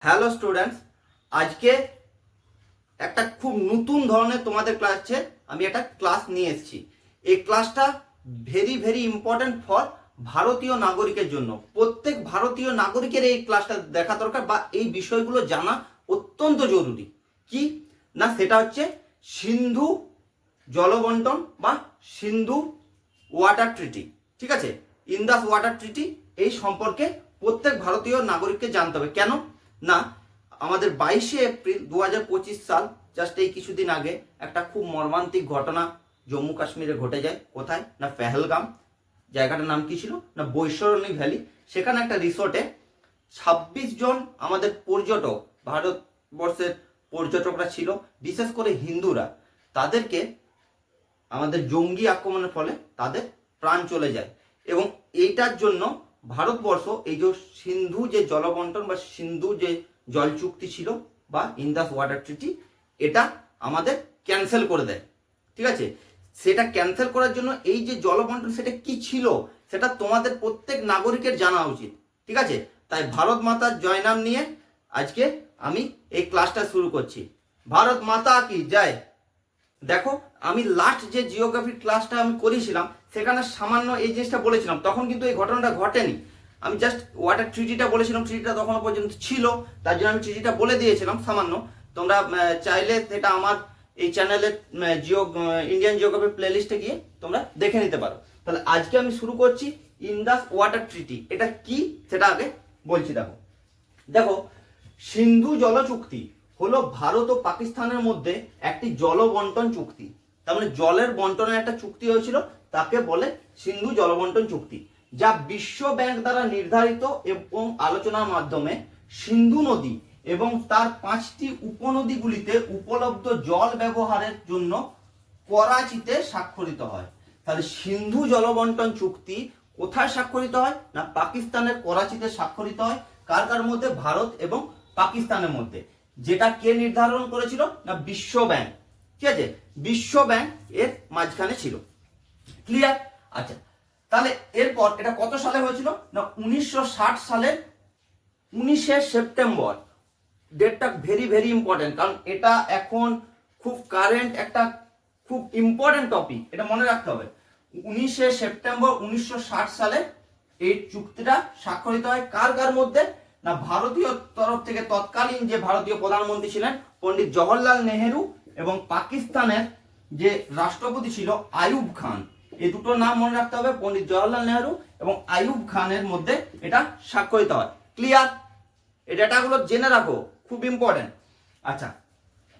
Hello students, আজকে একটা খুব নতুন ধরনের তোমাদের ক্লাসে আমি একটা ক্লাস নিয়ে এসেছি। এই ক্লাসটা ভেরি ভেরি ইম্পর্টেন্ট ফর ভারতীয় নাগরিকের জন্য। প্রত্যেক ভারতীয় নাগরিকের এই ক্লাসটা দেখা দরকার বা এই বিষয়গুলো জানা অত্যন্ত জরুরি। কি না, সেটা হচ্ছে সিন্ধু জলবন্টন বা সিন্ধু ওয়াটার ট্রিটি। ঠিক আছে, ইন্দাস ওয়াটার ট্রিটি এই সম্পর্কে প্রত্যেক ভারতীয় নাগরিককে জানতে হবে। কেন না, আমাদের 22শে এপ্রিল 2025 সাল, জাস্ট এই কিছুদিন আগে একটা খুব মর্মান্তিক ঘটনা জম্মু কাশ্মীরে ঘটে যায়। কোথায় না, পেহেলগাম। জায়গাটার নাম কি ছিল না, বৈতরণী ভ্যালি। সেখানে একটা রিসোর্টে 26 জন আমাদের পর্যটক, ভারতবর্ষের পর্যটকরা ছিল, বিশেষ করে হিন্দুরা, তাদেরকে আমাদের জঙ্গি আক্রমণের ফলে তাদের প্রাণ চলে যায়। এবং এইটার জন্য ভারতবর্ষ এই যে সিন্ধু যে জলবন্টন বা সিন্ধু যে জল চুক্তি ছিল বা ইন্দাস ওয়াটার ট্রিটি, এটা আমাদের ক্যান্সেল করে দেয়। ঠিক আছে, সেটা ক্যান্সেল করার জন্য এই যে জলবন্টন সেটা কি ছিল সেটা তোমাদের প্রত্যেক নাগরিকের জানা উচিত। ঠিক আছে, তাই ভারত মাতার জয় নাম নিয়ে আজকে আমি এই ক্লাসটা শুরু করছি। ভারত মাতা কি জয়। দেখো, আমি লাস্ট যে জিওগ্রাফি ক্লাসটা আমি করেছিলাম সেখানে সামান্য এই জিনিসটা বলেছিলাম, তখন কিন্তু এই ঘটনাটা ঘটেনি। আমি জাস্ট ওয়াটার ট্রিটিটা বলেছিলাম, ট্রিটিটা তখনও পর্যন্ত ছিল, তার জন্য আমি ট্রিটিটা বলে দিয়েছিলাম সামান্য। তোমরা চাইলে সেটা আমার এই চ্যানেলের ইন্ডিয়ান জিওগ্রাফি প্লেলিস্টে গিয়ে তোমরা দেখে নিতে পারো। তাহলে আজকে আমি শুরু করছি ইন্দাস ওয়াটার ট্রিটি। এটা কি সেটা আগে বলছি। দেখো দেখো সিন্ধু জল চুক্তি হলো ভারত ও পাকিস্তানের মধ্যে একটি জল বন্টন চুক্তি। তার মানে জলের বন্টনের একটা চুক্তি হয়েছিল, তাকে বলে সিন্ধু জল বন্টন চুক্তি, যা বিশ্ব ব্যাংক দ্বারা নির্ধারিত এবং আলোচনার মাধ্যমে সিন্ধু নদী এবং তার 5টি উপনদীগুলিতে উপলব্ধ জল ব্যবহারের জন্য করাচিতে স্বাক্ষরিত হয়। তাহলে সিন্ধু জল বন্টন চুক্তি কোথায় স্বাক্ষরিত হয় না, পাকিস্তানের করাচিতে স্বাক্ষরিত হয়। কার কার মধ্যে, ভারত এবং পাকিস্তানের মধ্যে। যেটা কে নির্ধারণ করেছিল না, বিশ্ব ব্যাংক। ঠিক আছে, বিশ্ব ব্যাংক এর মাঝখানে ছিল। ক্লিয়ার? আচ্ছা, তাহলে এরপর এটা কত সালে হয়েছিল না, 1960 সালের 19শে সেপ্টেম্বর। ডেটটা ভেরি ভেরি ইম্পর্টেন্ট, কারণ এটা এখন খুব কারেন্ট একটা খুব ইম্পর্টেন্ট টপিক, এটা মনে রাখতে হবে। 19শে সেপ্টেম্বর 1960 সালে এই চুক্তিটা স্বাক্ষরিত হয়। কার কার মধ্যে না, ভারতীয় তরফ থেকে তৎকালীন যে ভারতীয় প্রধানমন্ত্রী ছিলেন পণ্ডিত জওহরলাল নেহেরু এবং পাকিস্তানের যে রাষ্ট্রপতি ছিল আইয়ুব খান। এই দুটো নাম মনে রাখতে হবে, পণ্ডিত জওহরলাল নেহেরু এবং আইয়ুব খানের মধ্যে এটা স্বাক্ষরিত হয়। ক্লিয়ার? এই ডেটাগুলো জেনে রাখো, খুব ইম্পর্টেন্ট। আচ্ছা,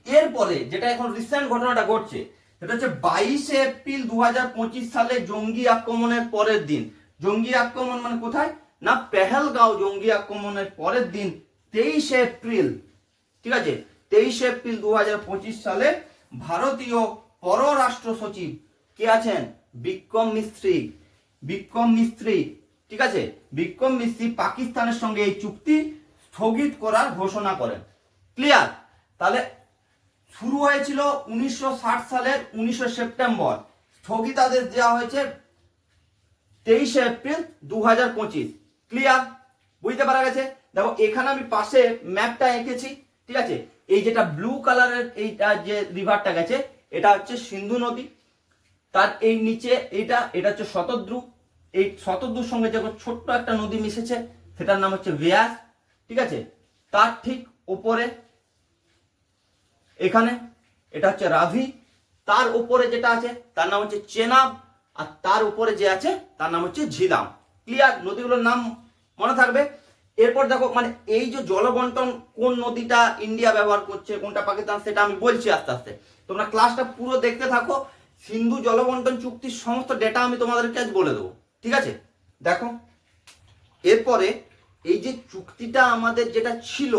এরপরে যেটা এখন রিসেন্ট ঘটনাটা ঘটছে সেটা হচ্ছে 22শে এপ্রিল 2025 সালে জঙ্গি আক্রমণের পরের দিন। জঙ্গি আক্রমণ মানে কোথায় না, পেহেলগাঁও জঙ্গি আক্রমণের পরের দিন 23শে এপ্রিল। ঠিক আছে, 23শে এপ্রিল 2025 সালে ভারতীয় পররাষ্ট্র সচিব কে আছেন, বিক্রম মিস্ত্রি। বিক্রম মিস্ত্রি, ঠিক আছে, বিক্রম মিস্ত্রি পাকিস্তানের সঙ্গে এই চুক্তি স্থগিত করার ঘোষণা করেন। ক্লিয়ার? তাহলে শুরু হয়েছিল 1960 সালের 19শে সেপ্টেম্বর, স্থগিতাদেশ দেওয়া হয়েছে 23শে এপ্রিল 2025। ক্লিয়ার? বুঝতে পারা গেছে? দেখো এখানে আমি পাশে ম্যাপটা এঁকেছি। ঠিক আছে, এই যেটা ব্লু কালারের এইটা যে রিভারটা গেছে এটা হচ্ছে সিন্ধু নদী। তার এই নিচে এটা হচ্ছে শতদ্রু। এই শতদ্রুর সঙ্গে যখন ছোট্ট একটা নদী মিশেছে সেটার নাম হচ্ছে ব্যাস। ঠিক আছে, তার ঠিক উপরে এখানে এটা হচ্ছে রাভি। তার উপরে যেটা আছে তার নাম হচ্ছে চেনাব, আর তার উপরে যে আছে তার নাম হচ্ছে ঝিলাম। ক্লিয়ার? নদীগুলোর নাম মনে থাকবে। এরপর দেখো মানে এই যে জলবন্টন কোন নদীটা ইন্ডিয়া ব্যবহার করছে কোনটা পাকিস্তান, সেটা আমি বলছি আস্তে আস্তে, তোমরা ক্লাসটা পুরো দেখতে থাকো। সিন্ধু জলবন্টন চুক্তির সমস্ত ডেটা আমি তোমাদেরকে আজ বলে দেবো। ঠিক আছে, দেখো এরপরে এই যে চুক্তিটা আমাদের যেটা ছিল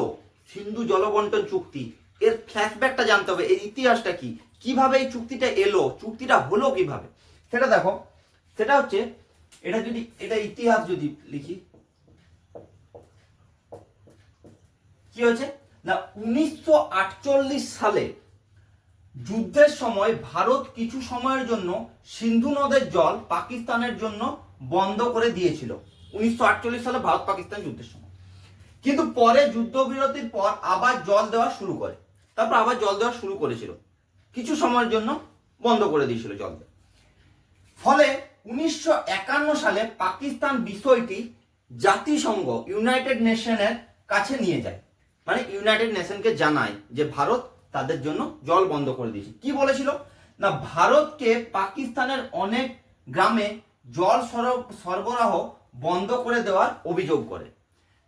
সিন্ধু জলবন্টন চুক্তি, এর ফ্ল্যাশব্যাকটা জানতে হবে, এর ইতিহাসটা কি, কিভাবে এই চুক্তিটা এলো, চুক্তিটা হলো কিভাবে, সেটা দেখো। সেটা হচ্ছে এটা ইতিহাস যদি লিখি, কি হয়েছে না, 1948 সালে যুদ্ধের সময় ভারত কিছু সময়ের জন্য সিন্ধু নদের জল পাকিস্তানের জন্য বন্ধ করে দিয়েছিল। 1948 সালে ভারত পাকিস্তান যুদ্ধের সময় কিন্তু পরে যুদ্ধবিরতির পর আবার জল দেওয়া শুরু করে, তারপর আবার জল দেওয়া শুরু করেছিল, কিছু সময়ের জন্য বন্ধ করে দিয়েছিল জল দেওয়া। ফলে 1951 সালে পাকিস্তান বিষয়টি জাতিসংঘ ইউনাইটেড নেশনের কাছে নিয়ে যায়, মানে ইউনাইটেড নেশনকে জানায় যে ভারত তাদের জন্য জল বন্ধ করে দিয়েছে। কি বলেছিল না, ভারতকে পাকিস্তানের অনেক গ্রামে জল সরবরাহ বন্ধ করে দেওয়ার অভিযোগ করে।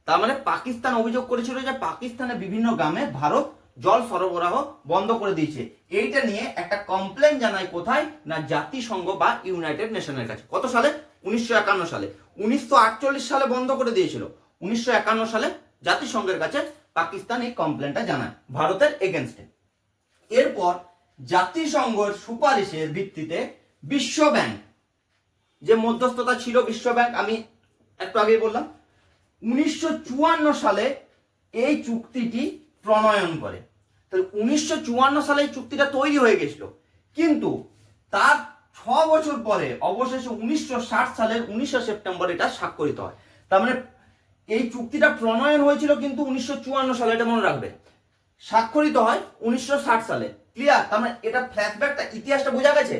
তার মানে পাকিস্তান অভিযোগ করেছিল যে পাকিস্তানের বিভিন্ন গ্রামে ভারত জল সরবরাহ বন্ধ করে দিয়েছে। এইটা নিয়ে একটা কমপ্লেন জানায় কোথায় না, জাতিসংঘ বা ইউনাইটেড নেশনের কাছে। কত সালে? 1951 সালে। 1948 সালে বন্ধ করে দিয়েছিল, 1951 সালে জাতিসংঘের কাছে পাকিস্তান এই কমপ্লেনটা জানায় ভারতের এগেনস্টে। এরপর জাতিসংঘের সুপারিশের ভিত্তিতে বিশ্ব ব্যাংক, যে মধ্যস্থতা ছিল বিশ্ব ব্যাংক, আমি একটু আগেই বললাম, 1954 সালে এই চুক্তিটি প্রণয়ন করে। তাহলে 1954 সালে এই চুক্তিটা তৈরি হয়ে গেছিল, কিন্তু তার 6 বছর পরে অবশেষে 1960 সালের 19 সেপ্টেম্বর এটা স্বাক্ষরিত হয়। তার মানে এই চুক্তিটা প্রণয়ন হয়েছিল কিন্তু 1954 সালে, এটা মনে রাখবে। স্বাক্ষরিত হয় 1960 সালে। ক্লিয়ার? তার মানে এটা ফ্ল্যাশব্যাকটা, ইতিহাসটা বোঝা গেছে।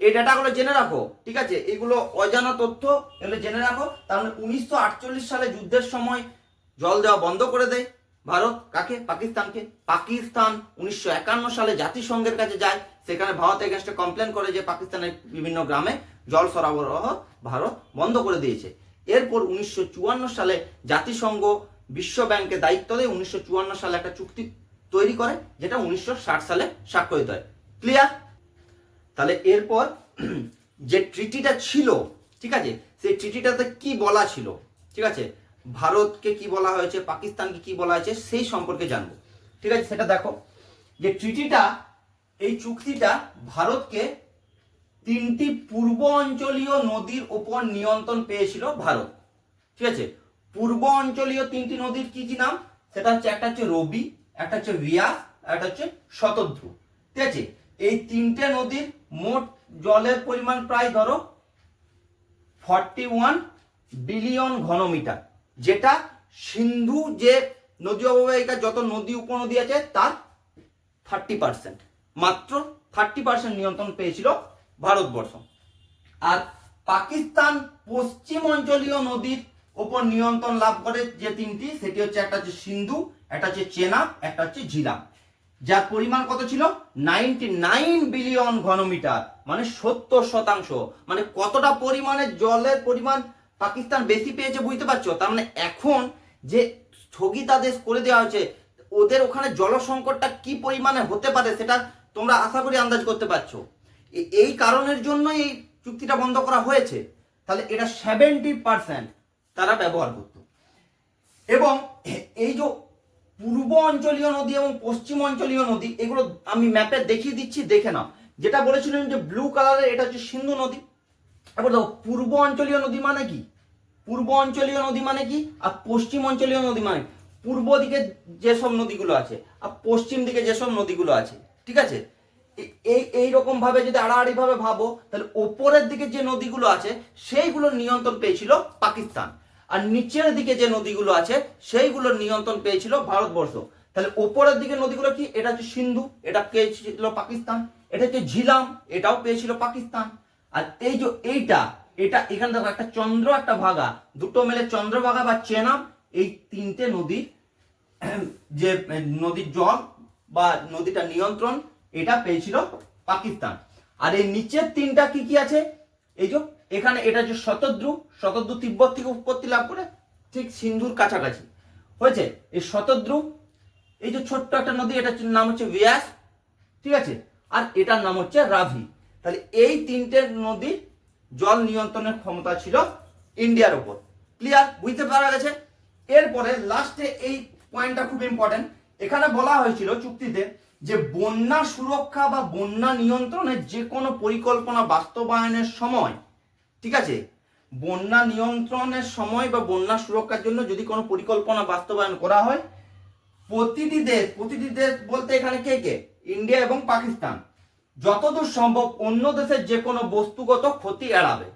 এই ডাটাগুলো জেনে রাখো, ঠিক আছে? এগুলো অজানা তথ্য, এগুলো জেনে রাখো। তার মানে 1948 সালে যুদ্ধের সময় জল দেওয়া বন্ধ করে দেয় ভারত। কাকে? পাকিস্তানকে। পাকিস্তান 1951 সালে জাতিসংঘের কাছে যায়, সেখানে ভারত এগেনস্টে কমপ্লেন করে যে পাকিস্তানের বিভিন্ন গ্রামে জল সরবরাহ ভারত বন্ধ করে দিয়েছে। এরপর 1954 সালে জাতিসংঘ বিশ্ব ব্যাংকে দায়িত্ব দেয়, 1954 সালে একটা চুক্তি তৈরি করে, যেটা 1960 সালে স্বাক্ষরিত হয়। ক্লিয়ার? তাহলে এরপর যে ট্রিটিটা ছিল, ঠিক আছে, সেই ট্রিটিটাতে কি বলা ছিল, ঠিক আছে, ভারতকে কি বলা হয়েছে, পাকিস্তানকে কি বলা হয়েছে, সেই সম্পর্কে জানবো। ঠিক আছে, সেটা দেখো। যে ট্রিটিটা, এই চুক্তিটা ভারতকে 3টি পূর্ব অঞ্চলীয় নদীর উপর নিয়ন্ত্রণ পেয়েছিল ভারত। ঠিক আছে, পূর্ব অঞ্চলীয় 3টি নদীর কি কি নাম? সেটা হচ্ছে, একটা হচ্ছে রবি, একটা হচ্ছে বিয়াস, একটা হচ্ছে শতদ্রু। ঠিক আছে, এই 3টে নদীর মোট জলের পরিমাণ প্রায় ধরো 41 বিলিয়ন ঘনমিটার, যেটা সিন্ধু যে নদী অববাহিকার যত নদী উপনদী আছে তার 30%, মাত্র 30% নিয়ন্ত্রণ পেয়েছিল ভারতবর্ষ। আর পাকিস্তান পশ্চিম অঞ্চলীয় নদীর উপর নিয়ন্ত্রণ লাভ করে যে 3টি, সেটি হচ্ছে, একটা হচ্ছে সিন্ধু, একটা হচ্ছে চেনাব, একটা হচ্ছে ঝিলাম, যার পরিমাণ কত ছিল? 99 বিলিয়ন ঘনমিটার, মানে 70%। মানে কতটা পরিমাণে জলের পরিমাণ পাকিস্তান বেশি পেয়েছে, বুঝতে পারছো? তার মানে এখন যে স্থগিতাদেশ করে দেওয়া হয়েছে, ওদের ওখানে জল সংকটটা কি পরিমাণে হতে পারে সেটা তোমরা আশা করি আন্দাজ করতে পারছো। এই কারণের জন্যই এই চুক্তিটা বন্ধ করা হয়েছে। তাহলে এটা 70% তারা ব্যবহার করত। এবং এই যে পূর্ব অঞ্চলীয় নদী এবং পশ্চিম অঞ্চলীয় নদী, এগুলো আমি ম্যাপে দেখিয়ে দিচ্ছি, দেখে নাও। যেটা বলেছিলেন যে ব্লু কালারের, এটা হচ্ছে সিন্ধু নদী। এবার দেখো, পূর্ব অঞ্চলীয় নদী মানে কি, পূর্ব অঞ্চলীয় নদী মানে কি, আর পশ্চিম অঞ্চলীয় নদী মানে, পূর্ব দিকে যেসব নদীগুলো আছে আর পশ্চিম দিকে যেসব নদীগুলো আছে, ঠিক আছে, এইরকম ভাবে যদি আড়াআড়ি ভাবে ভাবো, তাহলে ওপরের দিকে যে নদীগুলো আছে সেইগুলোর নিয়ন্ত্রণ পেয়েছিল পাকিস্তান, আর নিচের দিকে যে নদীগুলো আছে সেইগুলোর নিয়ন্ত্রণ পেয়েছিল ভারতবর্ষ। তাহলে ওপরের দিকে নদীগুলো কি? এটা হচ্ছে সিন্ধু, এটা পেয়েছিল পাকিস্তান। এটা হচ্ছে ঝিলাম, এটাও পেয়েছিল পাকিস্তান। আর এই যে এটা এখানে দেখো, একটা চন্দ্র একটা ভাগা, দুটো মিলে চন্দ্রভাগা বা চেনাব, এই 3টে নদীর যে নদীর জল বা নদীটা নিয়ন্ত্রণ, এটা পেয়েছিল পাকিস্তান। আর এই নিচের 3টা কি কি আছে? এই যে এখানে, এটা হচ্ছে শতদ্রু তিব্বত থেকে উৎপত্তি লাভ করে ঠিক সিন্ধুর কাছাকাছি হয়েছে এই শতদ্রু। এই যে ছোট্ট একটা নদী, এটার নাম হচ্ছে বিয়াস, ঠিক আছে, আর এটার নাম হচ্ছে রাভি। তাহলে এই 3টে নদীর জল নিয়ন্ত্রণের ক্ষমতা ছিল ইন্ডিয়ার উপর। ক্লিয়ার? বুঝতে পারা গেছে? এরপরে লাস্টে এই পয়েন্টটা খুব ইম্পর্টেন্ট। এখানে বলা হয়েছিল চুক্তিতে যে বন্যা সুরক্ষা বা বন্যা নিয়ন্ত্রণের যে কোনো পরিকল্পনা বাস্তবায়নের সময়, ঠিক আছে, বন্যা নিয়ন্ত্রণের সময় বা বন্যা সুরক্ষার জন্য যদি কোনো পরিকল্পনা বাস্তবায়ন করা হয়, প্রতিটি দেশ বলতে এখানে কে কে? ইন্ডিয়া এবং পাকিস্তান যতদূর সম্ভব অন্য দেশের যে কোনো বস্তুগত ক্ষতি এড়াবে।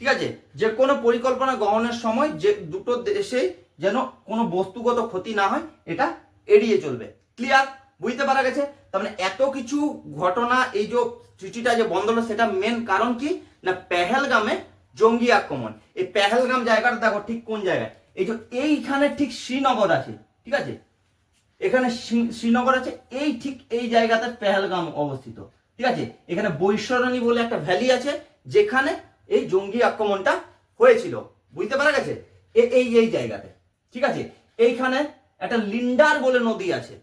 ঠিক আছে, যে কোনো পরিকল্পনা গ্রহণের সময় যে দুটো দেশেই যেন কোনো বস্তুগত ক্ষতি না হয়, এটা এড়িয়ে চলবে। ক্লিয়ার? বুঝতে পারা গেছে? তার মানে এত কিছু ঘটনা, এই যে চিঠিটা যে বন্ধ হলো, সেটা মেন কারণ কি না পেহেলগামে জঙ্গি আক্রমণ। এই পেহেলগাম জায়গাটা দেখো ঠিক কোন জায়গায়, এই যে এইখানে ঠিক শ্রীনগর আছে, ঠিক আছে, এখানে শ্রীনগর আছে, এই ঠিক এই জায়গাতে পেহেলগাম অবস্থিত, ঠিক আছে। এখানে বৈশরণী বলে একটা ভ্যালি আছে যেখানে এই জঙ্গি আক্রমণটা হয়েছিল। বুঝতে পারা গেছে? এই এই জায়গাতে, ঠিক আছে। এইখানে একটা লিন্ডার বলে নদী আছে,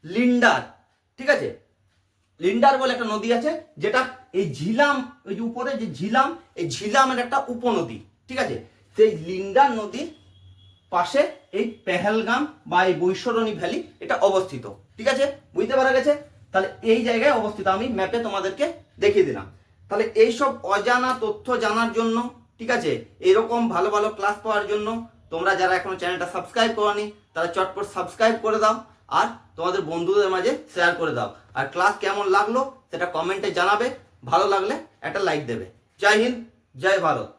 লিন্ডার, ঠিক আছে, লিন্ডার বলে একটা নদী আছে, যেটা এই ঝিলাম, ওই যে উপরে যে ঝিলাম, এই ঝিলামের একটা উপনদী, ঠিক আছে। সেই লিন্ডার নদীর পাশে এই পেহেলগাম বা এই বৈশরণী ভ্যালি এটা অবস্থিত, ঠিক আছে। বুঝতে পারা গেছে? তাহলে এই জায়গায় অবস্থিত, আমি ম্যাপে তোমাদেরকে দেখিয়ে দিলাম। তাহলে এইসব অজানা তথ্য জানার জন্য, ঠিক আছে, এরকম ভালো ভালো ক্লাস পাওয়ার জন্য তোমরা যারা এখনো চ্যানেলটা সাবস্ক্রাইব করোনি তারা চটপট সাবস্ক্রাইব করে দাও, আর তোমাদের বন্ধুদের মাঝে শেয়ার করে দাও। আর ক্লাস কেমন লাগলো সেটা কমেন্টে জানাবে, ভালো লাগলে একটা লাইক দেবে। জয় হিন্দ, জয় ভারত।